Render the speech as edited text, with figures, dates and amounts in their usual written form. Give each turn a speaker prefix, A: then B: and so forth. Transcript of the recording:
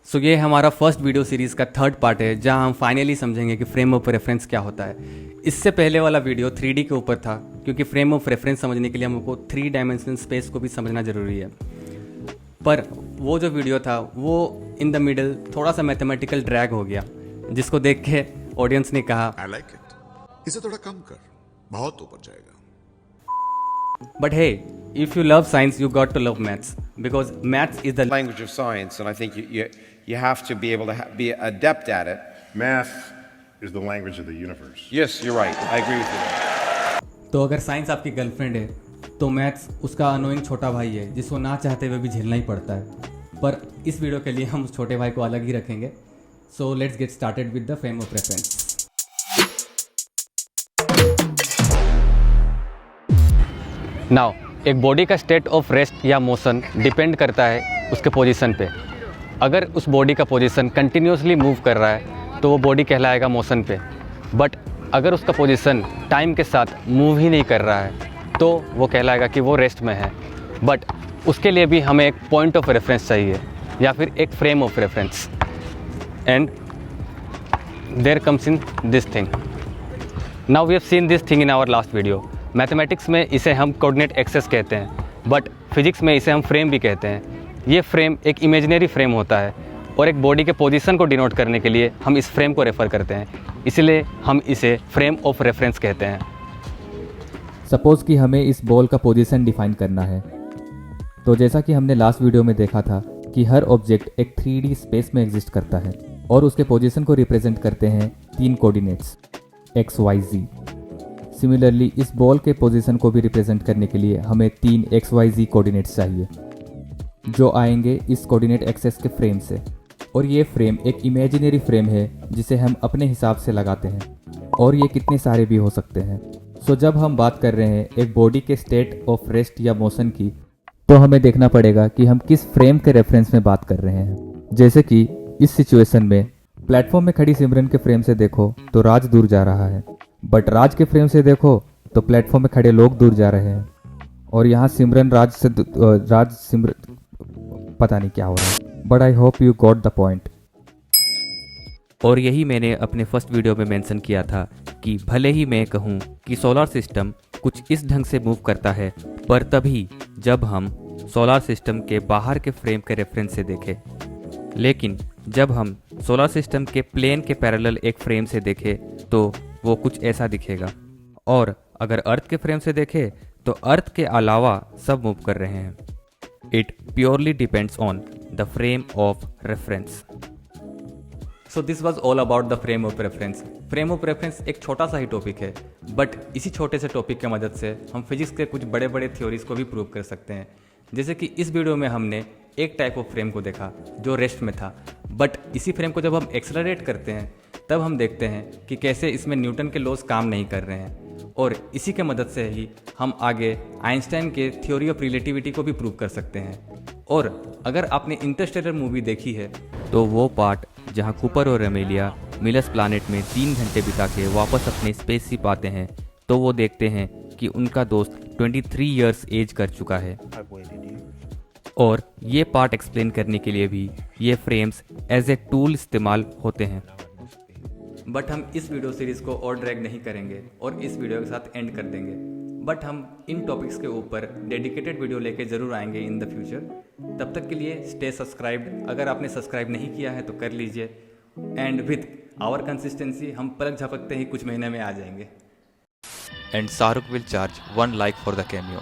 A: सो ये हमारा first video series का थर्ड पार्ट है जहां हम फाइनली समझेंगे कि फ्रेम ऑफ रेफरेंस क्या होता है। इससे पहले वाला वीडियो 3D के ऊपर था क्योंकि फ्रेम ऑफ रेफरेंस समझने के लिए हमको 3 डायमेंशनल स्पेस को भी समझना ज़रूरी है। पर वो जो वीडियो था वो इन द मिडल थोड़ा सा मैथमेटिकल ड्रैग हो गया, जिसको देख के ऑडियंस ने कहा
B: I like it. इसे थोड़ा कम कर, बहुत ऊपर जाएगा।
A: But hey, if you love science you got to love maths because maths is the
C: language of science, and I think you have to be able to be adept at it.
D: Math is the language of the universe.
C: Yes, you're right. I agree with you.
A: तो अगर science आपकी girlfriend है तो maths उसका annoying छोटा भाई है जिसको ना चाहते हुए भी झेलना ही पड़ता है। पर इस वीडियो के लिए हम उस छोटे भाई को अलग ही रखेंगे। So let's get started with the frame of reference. Now एक बॉडी का स्टेट ऑफ रेस्ट या मोशन डिपेंड करता है उसके पोजीशन पे। अगर उस बॉडी का पोजीशन कंटिन्यूसली मूव कर रहा है तो वो बॉडी कहलाएगा मोशन पे। बट अगर उसका पोजीशन टाइम के साथ मूव ही नहीं कर रहा है तो वो कहलाएगा कि वो रेस्ट में है। बट उसके लिए भी हमें एक पॉइंट ऑफ रेफरेंस चाहिए या फिर एक frame of reference. And there comes in this thing. Now we have seen this thing in our last video. Mathematics में इसे हम कोऑर्डिनेट एक्सेस कहते हैं, बट फिजिक्स में इसे हम फ्रेम भी कहते हैं। ये फ्रेम एक इमेजिनरी फ्रेम होता है और एक बॉडी के पोजीशन को डिनोट करने के लिए हम इस फ्रेम को रेफ़र करते हैं, इसलिए हम इसे फ्रेम ऑफ रेफरेंस कहते हैं।
E: सपोज़ कि हमें इस बॉल का पोजीशन डिफाइन करना है, तो जैसा कि हमने लास्ट वीडियो में देखा था कि हर ऑब्जेक्ट एक 3D स्पेस में एग्जिस्ट करता है और उसके पोजीशन को रिप्रेजेंट करते हैं 3 coordinates x, y, z। Similarly इस बॉल के पोजीशन को भी रिप्रेजेंट करने के लिए हमें 3 x, y, z कोऑर्डिनेट्स चाहिए जो आएंगे इस कोऑर्डिनेट एक्सेस के फ्रेम से। और ये फ्रेम एक इमेजिनरी फ्रेम है जिसे हम अपने हिसाब से लगाते हैं और ये कितने सारे भी हो सकते हैं। सो जब हम बात कर रहे हैं एक बॉडी के स्टेट ऑफ रेस्ट या मोशन की, तो हमें देखना पड़ेगा कि हम किस फ्रेम के रेफरेंस में बात कर रहे हैं। जैसे कि इस सिचुएशन में प्लेटफॉर्म में खड़ी सिमरन के फ्रेम से देखो तो राज दूर जा रहा है, बट राज के फ्रेम से देखो तो प्लेटफॉर्म में खड़े लोग दूर जा रहे हैं। और यहाँ सिमरन राज सिमरन पता नहीं क्या हो रहा है, but I hope you got the point.
A: और यही मैंने अपने फर्स्ट वीडियो में मेंशन किया था कि भले ही मैं कहूँ कि सोलर सिस्टम कुछ इस ढंग से मूव करता है, पर तभी जब हम सोलर सिस्टम के बाहर के फ्रेम के रेफरेंस से देखें। लेकिन जब हम सोलर सिस्टम के प्लेन के पैरेलल एक फ्रेम से देखें तो वो कुछ ऐसा दिखेगा। और अगर अर्थ के फ्रेम से देखें तो अर्थ के अलावा सब मूव कर रहे हैं। It purely depends on the frame of reference. So this was all about the frame of reference. Frame of reference एक छोटा सा ही टॉपिक है, बट इसी छोटे से टॉपिक की मदद से हम फिजिक्स के कुछ बड़े बड़े थ्योरीज को भी प्रूव कर सकते हैं। जैसे कि इस वीडियो में हमने एक टाइप ऑफ फ्रेम को देखा जो रेस्ट में था, बट इसी फ्रेम को जब हम एक्सेलरेट करते हैं तब हम देखते हैं कि कैसे इसमें न्यूटन के लॉज काम नहीं कर रहे हैं। और इसी के मदद से ही हम आगे आइंस्टाइन के थ्योरी ऑफ रिलेटिविटी को भी प्रूव कर सकते हैं। और अगर आपने इंटरस्टेलर मूवी देखी है तो वो पार्ट जहाँ कूपर और एमेलिया मिलर्स प्लानेट में 3 घंटे बिता के वापस अपने स्पेसशिप आते हैं तो वो देखते हैं कि उनका दोस्त 23 इयर्स एज कर चुका है। और ये पार्ट एक्सप्लेन करने के लिए भी ये फ्रेम्स एज ए टूल इस्तेमाल होते हैं। बट हम इस वीडियो सीरीज़ को और ड्रैग नहीं करेंगे और इस वीडियो के साथ एंड कर देंगे। बट हम इन टॉपिक्स के ऊपर डेडिकेटेड वीडियो लेके ज़रूर आएंगे इन द फ्यूचर। तब तक के लिए स्टे सब्सक्राइब्ड। अगर आपने सब्सक्राइब नहीं किया है तो कर लीजिए। एंड विथ आवर कंसिस्टेंसी हम पलक झपकते ही कुछ महीने में आ जाएंगे। And Shahrukh will charge 1 like for the cameo.